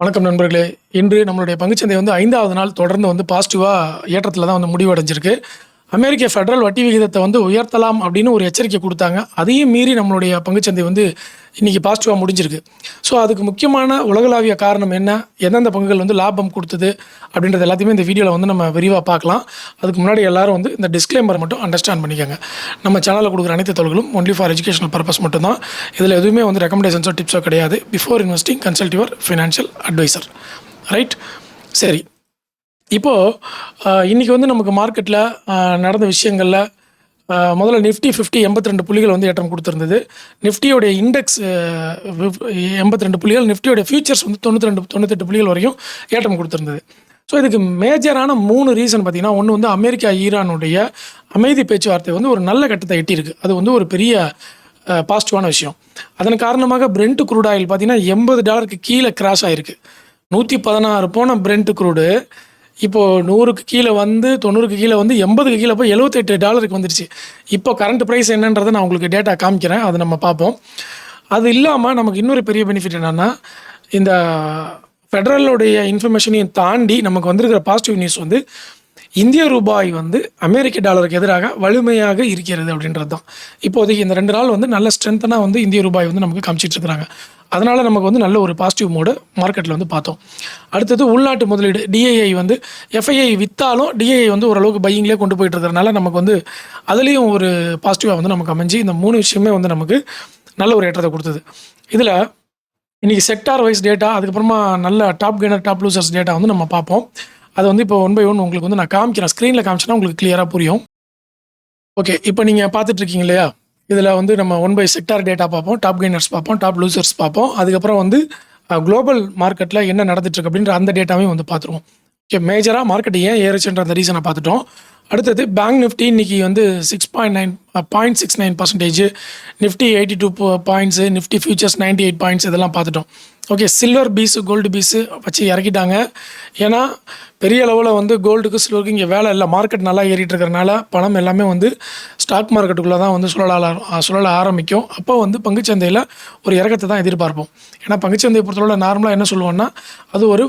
வணக்கம் நண்பர்களே. இன்று நம்மளுடைய பங்குச்சந்தை வந்து 5வது நாள் தொடர்ந்து வந்து பாசிட்டிவா ஏற்றத்தில தான் வந்து முடிவடைஞ்சிருக்கு. அமெரிக்க ஃபெடரல் வட்டி விகிதத்த வந்து உயர்த்தலாம் அப்படின்னு ஒரு எச்சரிக்கை குடுத்தாங்க. அதையும் மீறி நம்மளுடைய பங்குச்சந்தை வந்து இன்னைக்கு பாசிட்டிவா முடிஞ்சிருக்கு. ஸோ அதுக்கு முக்கியமான உலகளாவிய காரணம் என்ன? எந்தெந்த பங்குகள் வந்து லாபம் குடுத்தது? அப்படின்றது எல்லாத்தையுமே இந்த வீடியோல வந்து நம்ம விரிவா பார்க்கலாம். அதுக்கு முன்னாடி எல்லாரும் வந்து இந்த டிஸ்க்ளைமர் மட்டும் அண்டர்ஸ்டாண்ட் பண்ணிக்கங்க. நம்ம சேனல்ல குடுக்குற அனைத்து தகவல்களும் ஒன்லி ஃபார் எஜுகேஷனல் பர்ப்பஸ் மட்டும் தான். இதில எதுவுமே வந்து ரெக்கமெண்டேஷன்ஸோ, டிப்ஸோ கிடையாது. Before investing consult your financial advisor. Right? சரி. இப்போ இன்னைக்கு வந்து நமக்கு மார்க்கெட்ல நடந்த விஷயங்கள்ல முதல்ல நிஃப்டி 50 82 புள்ளிகள் வந்து ஏற்றம் குடுத்திருந்தது. நிஃப்டியோடைய இண்டெக்ஸ் 82 புள்ளிகள், நிஃப்டியோட ஃபியூச்சர்ஸ் வந்து 92 98 புள்ளிகள் வரையும் ஏற்றம் குடுத்திருந்தது. ஸோ இதுக்கு மேஜரான 3 ரீசன் பார்த்தீங்கன்னா, ஒன்று வந்து அமெரிக்கா, ஈரானுடைய அமைதி பேச்சுவார்த்தை வந்து ஒரு நல்ல கட்டத்தை எட்டியிருக்கு. அது வந்து ஒரு பெரிய பாசிட்டிவான விஷயம். அதன் காரணமாக பிரெண்ட் க்ரூட் ஆயில் பார்த்தீங்கன்னா $80க்கு கீழே கிராஷ் ஆயிருக்கு. 116 போன பிரெண்ட் க்ரூடு இப்போ 100க்கு கீழே வந்து 90க்கு கீழே வந்து 80க்கு கீழே போய் $78 வந்துருச்சு. இப்போ கரண்ட் ப்ரைஸ் என்னன்றதை நான் உங்களுக்கு டேட்டா காமிக்கிறேன். அதை நம்ம பார்ப்போம். அது இல்லாமல் நமக்கு இன்னொரு பெரிய பெனிஃபிட் என்னென்னா, இந்த ஃபெடரலுடைய இன்ஃபர்மேஷனையும் தாண்டி நமக்கு வந்திருக்கிற பாசிட்டிவ் நியூஸ் வந்து இந்திய ரூபாய் வந்து அமெரிக்க டாலருக்கு எதிராக வலிமையாக இருக்கிறது அப்படின்றது தான். இப்போதைக்கு இந்த 2 நாள் வந்து நல்ல ஸ்ட்ரென்த்தனாக வந்து இந்திய ரூபாய் வந்து நமக்கு காமிச்சிட்டு இருக்கிறாங்க. அதனால் நமக்கு வந்து நல்ல ஒரு பாசிட்டிவ் மோடு மார்க்கெட்டில் வந்து பார்த்தோம். அடுத்தது உள்நாட்டு முதலீடு டிஐஐ வந்து எஃப்ஐஐ விற்றாலும் டிஐஐ வந்து ஓரளவுக்கு பையிங்லேயே கொண்டு போயிட்டு இருக்கிறதுனால நமக்கு வந்து அதுலேயும் ஒரு பாசிட்டிவாக வந்து நமக்கு அமைஞ்சு இந்த 3 விஷயமே வந்து நமக்கு நல்ல ஒரு ஏற்றத்தை கொடுத்தது. இதில் இன்றைக்கி செக்டார் வைஸ் டேட்டா, அதுக்கப்புறமா நல்ல top gainer top losers data வந்து நம்ம பார்ப்போம். அது வந்து இப்போ 1 பை 1 உங்களுக்கு வந்து நான் காமிக்கிறேன். ஸ்க்ரீனில் காமிச்சேன்னா உங்களுக்கு கிளியராக புரியும். ஓகே, இப்போ நீங்கள் பார்த்துட்ருக்கீங்க இல்லையா? இதில் வந்து நம்ம 1 பை செக்டார் டேட்டா பார்ப்போம், டாப் கெய்னர்ஸ் பார்ப்போம், டாப் லூசர்ஸ் பார்ப்போம். அதுக்கப்புறம் வந்து குளோபல் மார்க்கெட்டில் என்ன நடந்துட்டுருக்கு அப்படின்ற அந்த டேட்டாவையும் வந்து பார்த்துருவோம். ஓகே, மேஜராக மார்க்கெட் ஏன் ஏறுச்சுன்ற அந்த ரீசனை பார்த்துட்டோம். அடுத்தது பேங்க் நிஃப்டி இன்றைக்கி வந்து 0.69%, Nifty 82 points, Nifty futures 98 points இதெல்லாம் பார்த்துட்டோம். Okay, silver piece gold piece வச்சு இறக்கிட்டாங்க. ஏன்னா பெரிய அளவில் வந்து கோல்டுக்கு சில்வருக்கு இங்கே வேலை இல்லை. மார்க்கெட் நல்லா ஏறிட்டு இருக்கிறனால பணம் எல்லாமே வந்து ஸ்டாக் மார்க்கெட்டுக்குள்ளே தான் வந்து சுழல ஆரம்பிக்கும். அப்போ வந்து பங்குச்சந்தையில் ஒரு இறக்கத்தை தான் எதிர்பார்ப்போம். ஏன்னா பங்குச்சந்தையை பொறுத்தவரை நார்மலாக என்ன சொல்லுவோன்னா, அது ஒரு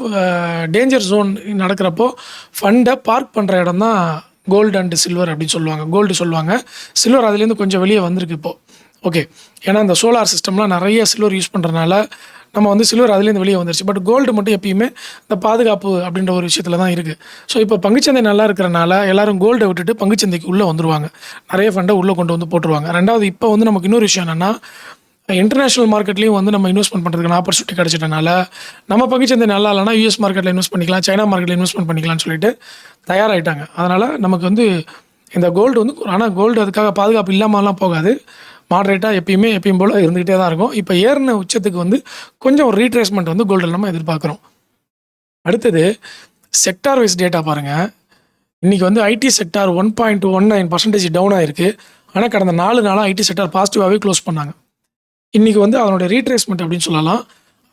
டேஞ்சர் ஜோன் நடக்கிறப்போ ஃபண்டை பார்க் பண்ணுற இடம் தான் கோல்டு அண்ட் சில்வர் அப்படின்னு சொல்லுவாங்க. கோல்டு சொல்லுவாங்க, சில்வர் அதுலேருந்து கொஞ்சம் வெளியே வந்திருக்கு இப்போது. ஓகே, ஏன்னா இந்த சோலார் சிஸ்டம்லாம் நிறைய சில்வர் யூஸ் பண்ணுறதுனால நம்ம வந்து சில்வர் அதுலேருந்து வெளியே வந்துருச்சு. பட் கோல்டு மட்டும் எப்பயுமே இந்த பாதுகாப்பு அப்படின்ற ஒரு விஷயத்தில் தான் இருக்குது. ஸோ இப்போ பங்குச்சந்தை நல்லா இருக்கிறனால எல்லோரும் கோல்டை விட்டுட்டு பங்குச்சந்தைக்கு உள்ளே வந்துடுவாங்க. நிறைய ஃபண்டை உள்ளே கொண்டு வந்து போட்டுருவாங்க. ரெண்டாவது, இப்போ வந்து நமக்கு இன்னொரு விஷயம் என்னென்னா, இன்டர்நேஷ்னல் மார்க்கெட்லேயும் வந்து நம்ம இன்வெஸ்ட்மெண்ட் பண்ணுறதுக்கான ஆப்பர்ச்சுனிட்டி கிடச்சிட்டனால நம்ம பங்குச்சந்தை நல்லா இல்லைனா யூஎஸ் மார்க்கெட்டில் இன்வெஸ்ட் பண்ணிக்கலாம், சைனா மார்க்கெட்டில் இன்வெஸ்ட்மெண்ட் பண்ணிக்கலாம்னு சொல்லிட்டு தயாராகிட்டாங்க. அதனால் நமக்கு வந்து இந்த கோல்டு வந்து, ஆனால் கோல்டு அதுக்காக பாதுகாப்பு இல்லாமலாம் போகாது. மாடரேட்டாக எப்பயும் போல் இருந்துக்கிட்டே தான் இருக்கும். இப்போ ஏறின உச்சத்துக்கு வந்து கொஞ்சம் ஒரு ரீட்ரேஸ்மெண்ட் வந்து கோல்டில் நம்ம எதிர்பார்க்குறோம். அடுத்தது செக்டார் வைஸ் டேட்டா பாருங்கள். இன்றைக்கி வந்து ஐடி செக்டார் 1.19% டவுன் ஆகிருக்கு. ஆனால் கடந்த 4 நாளாக ஐடி செக்டார் பாசிட்டிவாகவே க்ளோஸ் பண்ணாங்க. இன்றைக்கி வந்து அதனுடைய ரீட்ரேஸ்மெண்ட் அப்படின்னு சொல்லலாம்.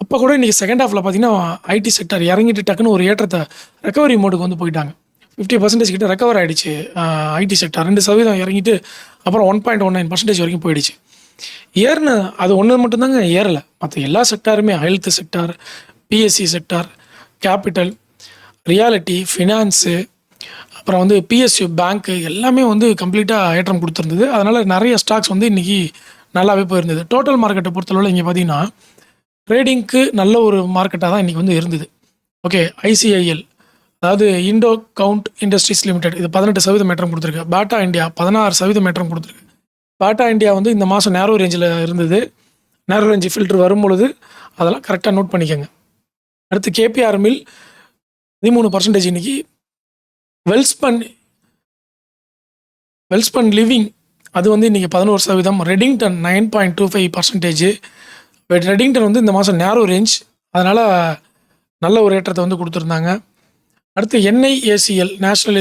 அப்போ கூட இன்றைக்கி செகண்ட் ஹாஃபில் பார்த்தீங்கன்னா ஐடி செக்டார் இறங்கிட்டு டக்குன்னு ஒரு ஏற்றத்தை ரெக்கவரி மோடுக்கு வந்து போயிட்டாங்க. 50% கிட்ட ரெக்கவர் ஆகிடுச்சு. ஐடி செக்டார் 2% இறங்கிட்டு அப்புறம் 1.19% வரைக்கும் போயிடுச்சு. ஏறின அது ஒன்று மட்டும்தாங்க ஏறலை. மற்ற எல்லா செக்டாருமே, health sector, PSC sector, capital, reality, finance, அப்புறம் வந்து பிஎஸ்யூ பேங்க்கு எல்லாமே வந்து கம்ப்ளீட்டாக ஏற்றம் கொடுத்துருந்தது. அதனால் நிறைய ஸ்டாக்ஸ் வந்து இன்றைக்கி நல்லாவே போயிருந்தது. டோட்டல் மார்க்கெட்டை பொறுத்தளவில் இங்கே பார்த்தீங்கன்னா ட்ரேடிங்க்கு நல்ல ஒரு மார்க்கெட்டாக தான் இன்றைக்கி வந்து இருந்தது. ஓகே, ஐசிஐஎல் அதாவது இண்டோ கவுண்ட் இண்டஸ்ட்ரீஸ் லிமிடெட் இது 18% ஏற்றம் கொடுத்துருக்கு. பாட்டா இந்தியா 16% ஏற்றம் கொடுத்துருக்கு. பாட்டா இந்தியா வந்து இந்த மாதம் நேரோ ரேஞ்சில் இருந்தது. நேரோ ரேஞ்ச் ஃபில்டர் வரும்பொழுது அதெல்லாம் கரெக்டாக நோட் பண்ணிக்கோங்க. அடுத்து கேபிஆர் மில் 13% இன்றைக்கி. வெல்ஸ்பன் லிவிங் அது வந்து இன்றைக்கி 11%. ரெடிங்டன் 9.25%. ரெடிங்டன் வந்து இந்த மாதம் நேரோ ரேஞ்ச், அதனால் நல்ல ஒரு ஏற்றத்தை வந்து கொடுத்துருந்தாங்க. அடுத்து என்ஐஏசிஎல் நேஷ்னல்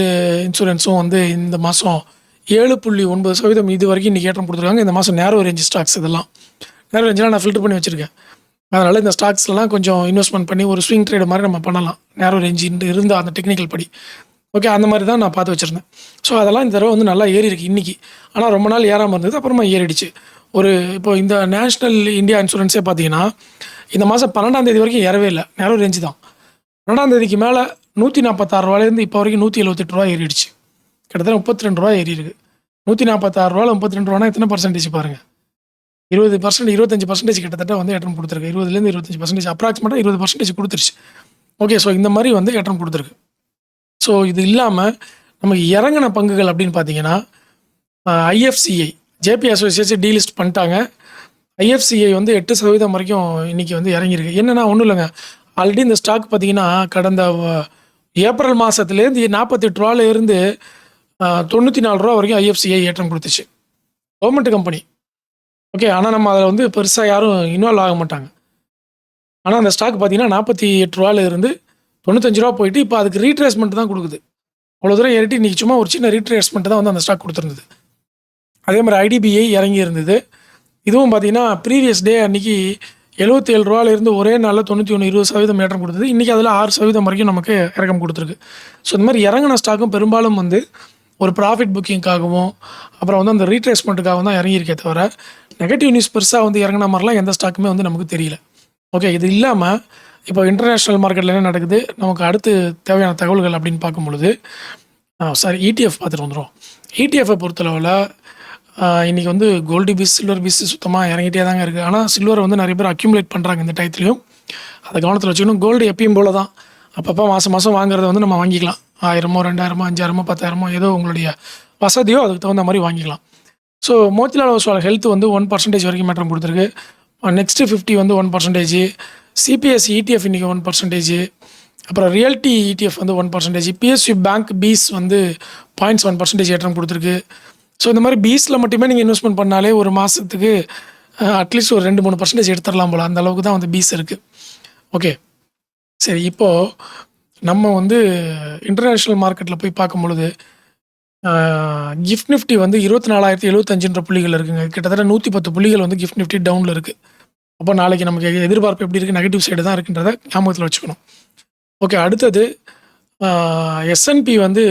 இன்சூரன்ஸும் வந்து இந்த மாதம் 7.9% இது வரைக்கும் இன்றைக்கி ஏற்றம் கொடுத்துருக்காங்க. இந்த மாதம் நேரோ ரேஞ்ச் ஸ்டாக்ஸ் இதெல்லாம் நேரோ ரேஞ்செலாம் நான் ஃபில்டர் பண்ணி வச்சுருக்கேன். அதனால் இந்த ஸ்டாக்ஸ்லாம் கொஞ்சம் இன்வெஸ்ட்மெண்ட் பண்ணி ஒரு ஸ்விங் ட்ரேடு மாதிரி நம்ம பண்ணலாம், நேரோ ரேஞ்ச் இருந்த அந்த டெக்னிக்கல் படி. ஓகே, அந்த மாதிரி தான் நான் பார்த்து வச்சுருந்தேன். ஸோ அதெல்லாம் இந்த தடவை வந்து நல்லா ஏறி இருக்குது இன்றைக்கி. ஆனால் ரொம்ப நாள் ஏறாமல் இருந்தது, அப்புறமா ஏறிடுச்சு. இப்போ இந்த நேஷ்னல் இந்தியா இன்சூரன்ஸே பார்த்தீங்கன்னா இந்த மாதம் 12ஆம் தேதி வரைக்கும் ஏறவே இல்லை, நேரோ ரேஞ்சு தான். 12ஆம் தேதிக்கு மேலே 146 ரூபாயிலேருந்து இப்போ வரைக்கும் 178 ரூபா ஏறிடுச்சு. கிட்டத்தட்ட 32 ரூபா ஏறி இருக்கு. 146 ரூபாயில் 32 ரூபானா எத்தனை பர்சன்டேஜ் பாருங்கள். 20%, 25% கிட்டத்தட்ட வந்து ஏற்றம் கொடுத்துருக்கு. 20லேருந்து 25% அப்ராக்சிமேட்டாக 20% கொடுத்துருச்சு. ஓகே, ஸோ இந்த மாதிரி வந்து ஏற்றம் கொடுத்துருக்கு. ஸோ இது இல்லாமல் நமக்கு இறங்கின பங்குகள் அப்படின்னு பார்த்தீங்கன்னா ஐஎஃப்சிஐ, ஜேபி அசோசியேட்ஸ் டீலிஸ்ட் பண்ணிட்டாங்க. ஐஎஃப்சிஐ வந்து 8% வரைக்கும் இன்றைக்கி வந்து இறங்கியிருக்கு. என்னென்னா ஒன்றும் இல்லைங்க, ஆல்ரெடி இந்த ஸ்டாக் பார்த்தீங்கன்னா கடந்த ஏப்ரல் மாதத்துலேருந்து 48 ரூபாயிலேருந்து 94 ரூபா வரைக்கும் ஐஎஃப்சிஐ ஏற்றம் கொடுத்துச்சு. Government company. ஓகே, ஆனால் நம்ம அதில் வந்து பெருசாக யாரும் இன்வால்வ் ஆக மாட்டாங்க. ஆனால் அந்த ஸ்டாக் பார்த்தீங்கன்னா 48 ரூபாயிலேருந்து 95 ரூபா போயிட்டு இப்போ அதுக்கு ரீட்ரேஸ்மெண்ட் தான் கொடுக்குது. அவ்வளோ தூரம் ஏறிட்டு இன்றைக்கி சும்மா ஒரு சின்ன ரீட்ரேஸ்மெண்ட் தான் வந்து அந்த ஸ்டாக் கொடுத்துருந்தது. அதே மாதிரி ஐடிபிஐ இறங்கி இருந்தது. இதுவும் பார்த்தீங்கன்னா ப்ரீவியஸ் டே அன்றைக்கி 77 ரூபாயிலேருந்து ஒரே நாளில் 91, 20% ஏற்றம் கொடுத்தது. இன்றைக்கி அதில் 6% வரைக்கும் நமக்கு இறக்கம் கொடுத்துருக்கு. ஸோ இந்த மாதிரி இறங்கின ஸ்டாக்கும் பெரும்பாலும் வந்து ஒரு ப்ராஃபிட் புக்கிங்காகவும் அப்புறம் வந்து அந்த ரீட்ரேஸ்மெண்ட்டுக்காகவும் தான் இறங்கியிருக்கே தவிர நெகட்டிவ் நியூஸ் பெருசாக வந்து இறங்கின மாதிரிலாம் எந்த ஸ்டாக்குமே வந்து நமக்கு தெரியல. ஓகே, இது இல்லாமல் இப்போ இன்டர்நேஷ்னல் மார்க்கெட்டில் என்ன நடக்குது, நமக்கு அடுத்து தேவையான தகவல்கள் அப்படின்னு பார்க்கும் பொழுது இடிஎஃப் பார்த்துட்டு வந்துடும். இடிஎஃப்பை பொறுத்தளவில் இன்றைக்கி வந்து கோல்டு பீஸ், சில்வர் பீஸ் சுத்தமாக இறங்கிட்டே தாங்க இருக்குது. ஆனால் சில்வரை வந்து நிறைய பேர் அக்யூமுலேட் பண்ணுறாங்க இந்த டயத்துலையும். அதை கவனத்தில் வச்சுக்கணும். கோல்டு எப்பயும் போல தான் அப்பப்போ மாதம் வாங்குறத வந்து நம்ம வாங்கிக்கலாம். 1000, 2000, 5000, 10,000 ஏதோ உங்களுடைய வசதியோ அதுக்கு தகுந்த மாதிரி வாங்கிக்கலாம். ஸோ மோத்திலால் ஓஸ்வால் ஹெல்த் வந்து 1% வரைக்கும் மேற்றம் கொடுத்துருக்கு. நெக்ஸ்ட்டு 50 வந்து 1%, சிபிஎஸ் இடிஎஃப் இன்றைக்கி 1%, அப்புறம் ரியல்டி இடிஎஃப் வந்து 1%, பிஎஸ்யூ பேங்க் பீஸ் வந்து 0.1% ஏற்றம் கொடுத்துருக்கு. ஸோ இந்த மாதிரி பீஸில் மட்டுமே நீங்கள் இன்வெஸ்ட்மெண்ட் பண்ணாலே ஒரு மாதத்துக்கு அட்லீஸ்ட் ஒரு 2-3% எடுத்துடலாம் போல், அந்த அளவுக்கு தான் வந்து பீஸ் இருக்குது. ஓகே, சரி, இப்போது நம்ம வந்து இன்டர்நேஷ்னல் மார்க்கெட்டில் போய் பார்க்கும் பொழுது கிஃப்ட் நிஃப்டி வந்து 24,075 புள்ளிகள் இருக்குங்க. கிட்டத்தட்ட 110 புள்ளிகள் வந்து கிஃப்ட் நிஃப்டி டவுனில் இருக்குது. அப்போ நாளைக்கு நமக்கு எதிர்பார்ப்பு எப்படி இருக்குது, நெகட்டிவ் சைடு தான் இருக்குன்றதை ஞாபகத்தில் வச்சுக்கணும். ஓகே, அடுத்தது எஸ்என்பி வந்து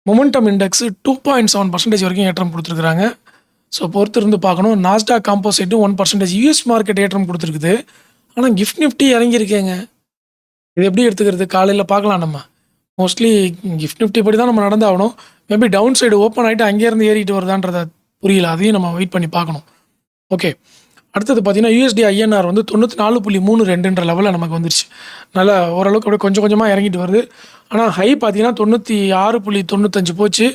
மொமெண்டம் இண்டெக்ஸ் 2.7% வரைக்கும் ஏற்றம் கொடுத்துருக்குறாங்க. ஸோ பொறுத்து இருந்து பார்க்கணும். நாஸ்டாக் காம்போசைட்டும் 1% யூஎஸ் மார்க்கெட் ஏற்றம் கொடுத்துருக்குது. ஆனால் கிஃப்ட் நிஃப்டி இறங்கியிருக்கேங்க. இது எப்படி எடுத்துக்கிறது, காலையில் பார்க்கலாம். நம்ம மோஸ்ட்லி கிஃப்ட் நிஃப்டி படி தான் நம்ம நடந்தாகணும். மேபி டவுன் சைடு ஓப்பன் ஆகிட்டு அங்கேருந்து ஏறிட்டு வருதான்றதை புரியல, அதையும் நம்ம வெயிட் பண்ணி பார்க்கணும். ஓகே, அடுத்தது பார்த்தீங்கன்னா யூஎஸ்டி ஐஎன்ஆர் வந்து 94.32ன்ற லெவலில் நமக்கு வந்துருச்சு. நல்லா ஓரளவுக்கு அப்படியே கொஞ்சம் கொஞ்சமாக இறங்கிட்டு வருது. ஆனால் ஹை பார்த்தீங்கன்னா 96.95 போச்சு.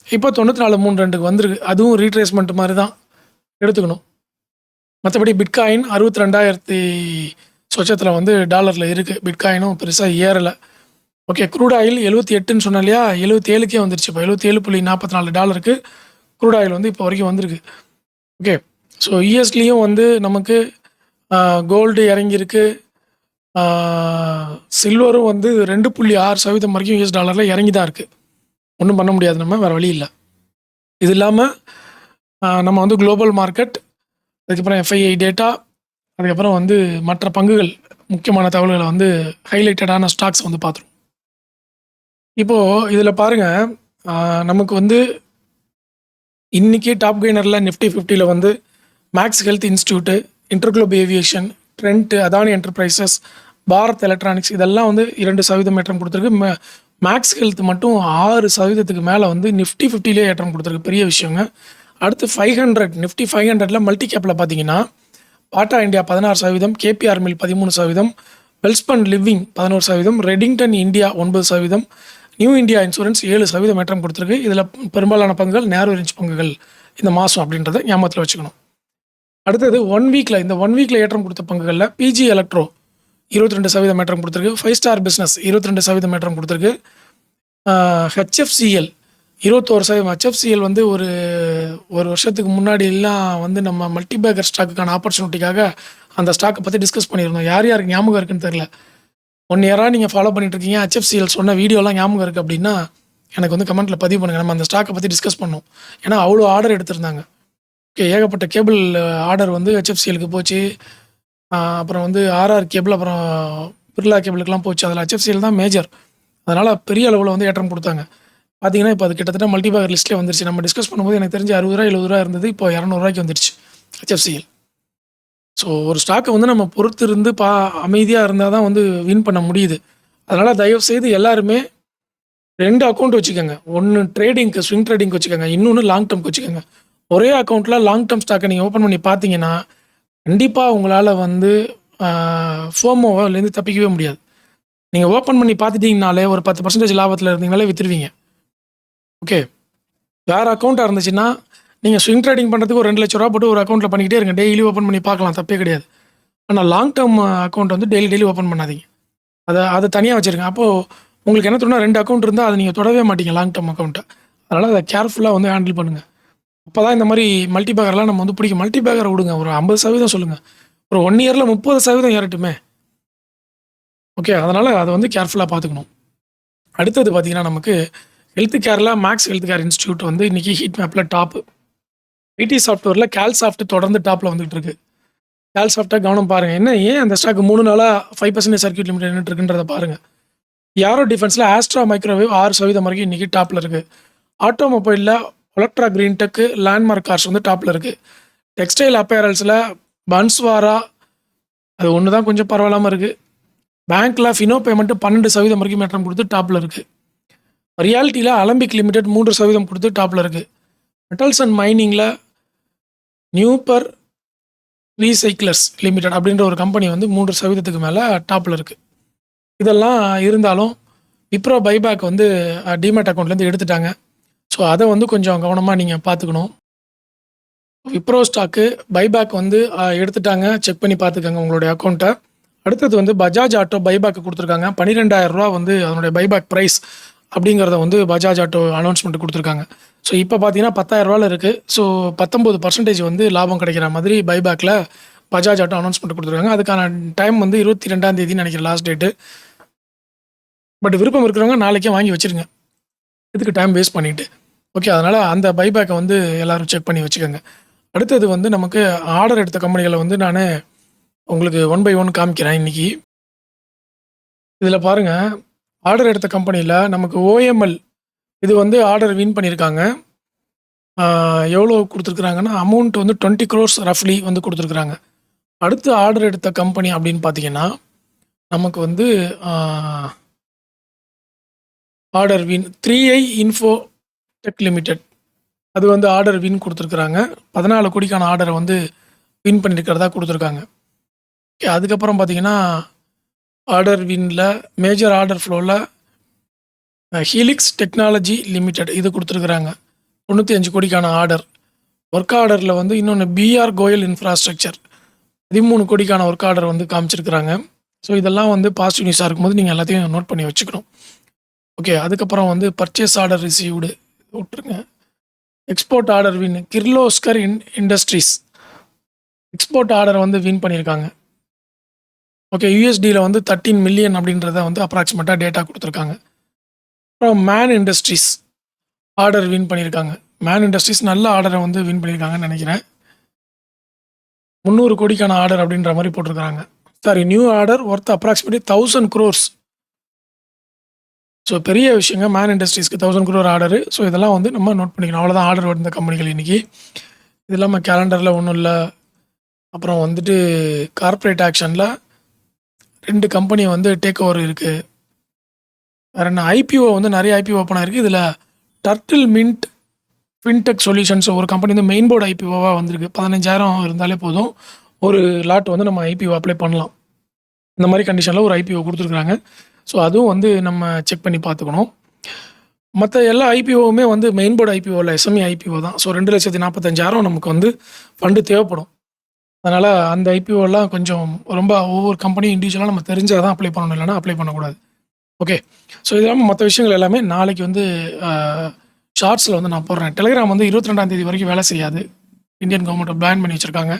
இப்போ 94.32க்கு வந்துருக்கு. அதுவும் ரீட்ரேஸ்மெண்ட் மாதிரி தான் எடுத்துக்கணும். மற்றபடி பிட்காயின் 62,000 சொச்சத்தில் வந்து டாலரில் இருக்குது. பிட்காயினும் பெருசாக ஏறலை. ஓகே, க்ரூட் ஆயில் 78ன்னு சொன்னேன் இல்லையா, 77க்கே வந்துருச்சு. இப்போ $77.44 க்ரூட் ஆயில் வந்து இப்போ வரைக்கும் வந்திருக்கு. ஓகே, ஸோ யூஎஸ்லேயும் வந்து நமக்கு கோல்டு இறங்கியிருக்கு. சில்வரும் வந்து 2.6% வரைக்கும் யூஎஸ் டாலரில் இறங்கி தான் இருக்குது. ஒன்றும் பண்ண முடியாது, நம்ம வேறு வழி இல்லை. இது இல்லாமல் நம்ம வந்து குளோபல் மார்க்கெட், அதுக்கப்புறம் எஃப்ஐஐ டேட்டா, அதுக்கப்புறம் வந்து மற்ற பங்குகள், முக்கியமான தகவல்களை வந்து ஹைலைட்டடான ஸ்டாக்ஸ் வந்து பார்த்துருவோம். இப்போது இதில் பாருங்கள், நமக்கு வந்து இன்றைக்கி டாப் கெய்னரில் நிஃப்டி 50ல் வந்து Max Health Institute, InterGlobe Aviation, Trent, Adani Enterprises, Bharat Electronics இதெல்லாம் வந்து 2% ஏற்றம் கொடுத்துருக்கு. மேக்ஸ் ஹெல்த் மட்டும் 6% மேலே வந்து நிஃப்டி 50லே ஏற்றம் கொடுத்துருக்கு. பெரிய விஷயங்க. அடுத்து 500, நிஃப்டி 500ல் மல்டி கேப்பில் பார்த்தீங்கன்னா பாட்டா India 16%, KPR mill 13%, Welspun living 11%, Redington India 9%, new India insurance 7% ஏற்றம் கொடுத்துருக்கு. இதில் பெரும்பாலான பங்குகள் நேரோ ரேஞ்ச் பங்குகள் இந்த மாதம் அப்படின்றத ஞாபகத்தில் வச்சுக்கணும். அடுத்தது 1 வீக்கில், இந்த 1 வீக்கில் ஏற்றம் கொடுத்த பங்குகளில் பிஜி எலக்ட்ரோ 22% ஏற்றம் கொடுத்துருக்கு. 5 ஸ்டார் பிஸ்னஸ் 22% ஏற்றம் கொடுத்துருக்கு. ஹெச்எஃப்சிஎல் 21%. ஹெச்எஃப்சிஎல் வந்து ஒரு வருஷத்துக்கு முன்னாடி எல்லாம் வந்து நம்ம மல்டிபேக்கர் ஸ்டாக்குக்கான ஆப்பர்ச்சுனிட்டிக்காக அந்த ஸ்டாக்கை பற்றி டிஸ்கஸ் பண்ணியிருந்தோம். யார் யாருக்கு ஞாபகம் இருக்குன்னு தெரியல. 1 இயராக நீங்கள் ஃபாலோ பண்ணிட்டுருக்கீங்க, ஹெச்எஃப்சிஎல் சொன்ன வீடியோலாம் ஞாபகம் இருக்குது அப்படின்னா எனக்கு வந்து கமெண்ட்டில் பதிவு பண்ணுங்கள். நம்ம அந்த ஸ்டாக்கை பற்றி டிஸ்கஸ் பண்ணோம். ஏன்னா அவ்வளோ ஆர்டர் எடுத்திருந்தாங்க. ஓகே, ஏகப்பட்ட கேபிள் ஆர்டர் வந்து ஹெச்எஃப்சிஎலுக்கு போச்சு. அப்புறம் வந்து ஆர்ஆர் கேபிள், அப்புறம் பிர்லா கேபிளுக்கெலாம் போச்சு. அதில் ஹெச்எஃப்சிஎல் தான் மேஜர். அதனால் பெரிய அளவில் வந்து ஏற்றம் கொடுத்தாங்க. பார்த்தீங்கன்னா இப்போ அது கிட்டத்தட்ட மல்டிபேக்கர் லிஸ்ட்லேயே வந்துருச்சு. நம்ம டிஸ்கஸ் பண்ணும்போது எனக்கு தெரிஞ்சு 60 ரூபா 70 ரூபா இருந்தது. இப்போ 200 ரூபாய்க்கு வந்துருச்சு ஹெச்எஃப்சிஎல். ஸோ ஒரு ஸ்டாக்கை வந்து நம்ம பொறுத்து இருந்து அமைதியாக இருந்தால் தான் வந்து வின் பண்ண முடியுது. அதனால் தயவுசெய்து எல்லாருமே 2 அக்கவுண்ட் வச்சுக்கோங்க. ஒன்று ட்ரேடிங்க்கு ஸ்விங் ட்ரேடிங்க்கு வச்சுக்கோங்க. இன்னொன்று லாங் டேர்ம்க்கு வச்சுக்கோங்க. ஒரே அக்கவுண்ட்டில் லாங் டேர்ம் ஸ்டாக்கை நீங்கள் ஓப்பன் பண்ணி பார்த்தீங்கன்னா, கண்டிப்பாக உங்களால் வந்து ஃபோமோவிலேருந்து தப்பிக்கவே முடியாது. நீங்கள் ஓப்பன் பண்ணி பார்த்துட்டீங்கனாலே ஒரு 10% லாபத்தில் இருந்தீங்கனாலே விற்றுருவீங்க. ஓகே. வேறு அக்கௌண்ட்டாக இருந்துச்சுன்னா, நீங்கள் ஸ்விங் ட்ரேடிங் பண்ணுறதுக்கு ஒரு 2,00,000 போட்டு ஒரு அக்கௌண்ட்டில் பண்ணிக்கிட்டே இருங்க. டெய்லி ஓப்பன் பண்ணி பார்க்கலாம், தப்பே கிடையாது. ஆனால் லாங் டேர்ம் அக்கௌண்ட் வந்து டெய்லி ஓப்பன் பண்ணாதீங்க. அதை தனியாக வச்சுருங்க. அப்போது உங்களுக்கு என்ன தோணுனா 2 அக்கௌண்ட் இருந்தால் அதை நீங்கள் தொடவே மாட்டீங்க லாங் டேர்ம் அக்கௌண்ட்டை. அதனால் அதை கேர்ஃபுல்லாக வந்து ஹேண்டில் பண்ணுங்கள். அப்போ தான் இந்த மாதிரி மல்டி பேக்கர்லாம் நம்ம வந்து பிடிக்கும். மல்டி பேக்கரை விடுங்க, ஒரு 50% சொல்லுங்கள். ஒரு 1 இயரில் 30% ஏறட்டுமே. ஓகே. அதனால் அதை வந்து கேர்ஃபுல்லாக பார்த்துக்கணும். அடுத்தது பார்த்தீங்கன்னா, நமக்கு ஹெல்த் கேரில் மேக்ஸ் ஹெல்த் கேர் இன்ஸ்டியூட் வந்து இன்றைக்கி ஹீட் மேப்பில் டாப்பு. ஐடி சாஃப்ட்வேரில் கால்சாஃப்ட் தொடர்ந்து டாப்பில் வந்துகிட்டு இருக்கு. கால்சாஃப்ட்டை கவனம் பாருங்கள். ஏன் அந்த ஸ்டாக் 3 நாளாக 5% சர்க்யூட் லிமிட் நின்றுட்டு இருக்குன்றதை பாருங்கள். யாரோ டிஃபென்ஸில் ஆஸ்ட்ரா மைக்ரோவேவ் 6% வரைக்கும் இன்றைக்கி டாப்பில் இருக்குது. ஆட்டோமொபைலில் ஒலக்ட்ரா கிரீன்டெக்கு லேண்ட்மார்க் கார்ஸ் வந்து டாப்பில் இருக்குது. டெக்ஸ்டைல் அப்பேரல்ஸில் பன்ஸ்வாரா அது ஒன்று தான் கொஞ்சம் பரவாயில்லாமல் இருக்குது. பேங்க்கில் ஃபினோ பேமெண்ட்டு 12% வரைக்கும் ஏற்றம் கொடுத்து டாப்பில் இருக்குது. ரியாலிட்டியில் அலம்பிக் லிமிடெட் 3% கொடுத்து டாப்பில் இருக்குது. மெட்டல்ஸ் அண்ட் மைனிங்கில் நியூபர் ரீசைக்கிளர்ஸ் லிமிடெட் அப்படின்ற ஒரு கம்பெனி வந்து 3% மேலே டாப்பில் இருக்குது. இதெல்லாம் இருந்தாலும் விப்ரோ பைபேக் வந்து டிமேட் அக்கௌண்ட்லேருந்து எடுத்துட்டாங்க. ஸோ அதை வந்து கொஞ்சம் கவனமாக நீங்கள் பார்த்துக்கணும். விப்ரோ ஸ்டாக்கு பைபேக் வந்து எடுத்துட்டாங்க, செக் பண்ணி பார்த்துக்கோங்க உங்களுடைய அக்கௌண்ட்டை. அடுத்தது வந்து பஜாஜ் ஆட்டோ பைபேக் கொடுத்துருக்காங்க. 12,000 ரூபா வந்து அதனுடைய பைபேக் ப்ரைஸ் அப்படிங்கிறத வந்து பஜாஜ் ஆட்டோ அனௌன்ஸ்மெண்ட் கொடுத்துருக்காங்க. ஸோ இப்போ பார்த்தீங்கன்னா 10,000 ரூபாயில் இருக்குது. ஸோ 19% வந்து லாபம் கிடைக்கிற மாதிரி பைபேக்கில் பஜாஜ் ஆட்டோ அனௌன்ஸ்மெண்ட் கொடுத்துருக்காங்க. அதுக்கான டைம் வந்து 22ஆம் தேதி நினைக்கிறேன் லாஸ்ட் டேட்டு. பட் விருப்பம் இருக்கிறவங்க நாளைக்கே வாங்கி வச்சுருங்க, இதுக்கு டைம் வேஸ்ட் பண்ணிவிட்டு. ஓகே. அதனால் அந்த பைபேக்கை வந்து எல்லோரும் செக் பண்ணி வச்சுக்கோங்க. அடுத்தது வந்து நமக்கு ஆர்டர் எடுத்த கம்பெனிகளை வந்து நான் உங்களுக்கு 1 by 1 காமிக்கிறேன் இன்றைக்கி. இதில் பாருங்கள், ஆர்டர் எடுத்த கம்பெனியில் நமக்கு ஓஎம்எல் இது வந்து ஆர்டர் வின் பண்ணியிருக்காங்க. எவ்வளோ கொடுத்துருக்குறாங்கன்னா அமௌண்ட் வந்து 20 crores ரஃப்லி வந்து கொடுத்துருக்குறாங்க. அடுத்து ஆர்டர் எடுத்த கம்பெனி அப்படின்னு பார்த்தீங்கன்னா நமக்கு வந்து order win 3i info tech limited அது வந்து ஆர்டர் வின் கொடுத்துருக்குறாங்க. 14 கோடிக்கான ஆர்டரை வந்து வின் பண்ணியிருக்கிறதா கொடுத்துருக்காங்க. அதுக்கப்புறம் பார்த்தீங்கன்னா ஆர்டர் வின்னில் மேஜர் ஆர்டர் ஃப்ளோவில் ஹீலிக்ஸ் டெக்னாலஜி லிமிடெட் இது கொடுத்துருக்குறாங்க. 95 கோடிக்கான ஆர்டர். ஒர்க் ஆர்டரில் வந்து இன்னொன்று பிஆர் கோயல் இன்ஃப்ராஸ்ட்ரக்சர் 13 கோடிக்கான ஒர்க் ஆர்டர் வந்து காமிச்சிருக்கிறாங்க. ஸோ இதெல்லாம் வந்து பாசிட்டிவ் நியூஸாக இருக்கும்போது நீங்கள் எல்லாத்தையும் நோட் பண்ணி வச்சுக்கணும். ஓகே. அதுக்கப்புறம் வந்து பர்ச்சேஸ் ஆர்டர் ரிசீவ்டு விட்டுருங்க. Export order win Kirloskar industries export order வந்து வின் பண்ணியிருக்காங்க. ஓகே. யூஎஸ்டியில் வந்து 13 மில்லியன் அப்படின்றத வந்து அப்ராக்சிமேட்டாக டேட்டா கொடுத்துருக்காங்க. அப்புறம் மேன் இண்டஸ்ட்ரீஸ் ஆர்டர் வின் பண்ணியிருக்காங்க. மேன் இண்டஸ்ட்ரீஸ் நல்ல ஆர்டரை வந்து வின் பண்ணியிருக்காங்கன்னு நினைக்கிறேன். 300 கோடிக்கான ஆர்டர் அப்படின்ற மாதிரி போட்டிருக்காங்க. Sorry, new order worth approximately 1000 crores. So பெரிய விஷயங்க மேன் இண்டஸ்ட்ரீஸ்க்கு 1000 crore ஆர்டரு. ஸோ இதெல்லாம் வந்து நம்ம நோட் பண்ணிக்கணும். அவ்வளோதான் ஆர்டர் வந்த கம்பெனிகள் இன்றைக்கி. இது இல்லாமல் கேலண்டரில் ஒன்றும் இல்லை. அப்புறம் வந்துட்டு கார்ப்பரேட் ஆக்ஷனில் 2 கம்பெனி வந்து டேக் ஓவர் இருக்குது. வேறு என்ன, ஐபிஓ வந்து நிறைய ஐபிஓ ஓப்பன் ஆகிருக்கு. இதில் டர்ட்டில் மின்ட் ஃபின்டெக் சொல்யூஷன்ஸ் ஒரு கம்பெனி வந்து மெயின் போர்டு ஐபிஓவாக வந்திருக்கு. 15,000 இருந்தாலே போதும், ஒரு லாட் வந்து நம்ம ஐபிஓ அப்ளை பண்ணலாம். இந்த மாதிரி கண்டிஷனில் ஒரு ஐபிஓ கொடுத்துருக்குறாங்க. ஸோ அதுவும் வந்து நம்ம செக் பண்ணி பார்த்துக்கணும். மற்ற எல்லா ஐபிஓவுமே வந்து மெயின் போர்டு ஐபிஓ இல்லை, எஸ்எம்இ ஐபிஓ தான். ஸோ 2,45,000 நமக்கு வந்து ஃபண்டு தேவைப்படும். அதனால் அந்த ஐபிஓலாம் கொஞ்சம் ரொம்ப ஒவ்வொரு கம்பெனியும் இண்டிவிஜுவலாக நம்ம தெரிஞ்சால் தான் அப்ளை பண்ணணும், இல்லைனா அப்ளை பண்ணக்கூடாது. ஓகே. ஸோ இது இல்லாமல் மற்ற விஷயங்கள் எல்லாமே நாளைக்கு வந்து ஷார்ட்ஸில் வந்து நான் போடுறேன். டெலிகிராம் வந்து 22ஆம் தேதி வரைக்கும் வேலை செய்யாது. இந்தியன் கவர்மெண்ட் பேன் பண்ணி வச்சுருக்காங்க.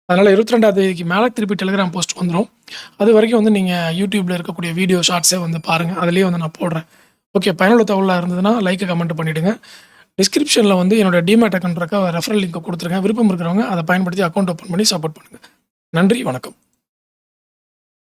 அதனால் 22ஆம் தேதிக்கு மேலே திருப்பி டெலிகிராம் போஸ்ட் வந்துடும். அது வரைக்கும் வந்து நீங்கள் யூடியூப்பில் இருக்கக்கூடிய வீடியோ ஷார்ட்ஸே வந்து பாருங்கள். அதிலேயே வந்து நான் போடுறேன். ஓகே. பயனுள்ள தகவலாக இருந்ததுன்னா லைக்கை கமெண்ட் பண்ணிவிடுங்க. டிஸ்கிரிப்ஷனில் வந்து என்னோடய டிமேட் அக்கௌண்ட் ரெஃபரல் லிங்க் கொடுத்துருங்க. விருப்பம் இருக்கிறவங்க அதை பயன்படுத்தி அக்கௌண்ட் ஓப்பன் பண்ணி சப்போர்ட் பண்ணுங்கள். நன்றி, வணக்கம்.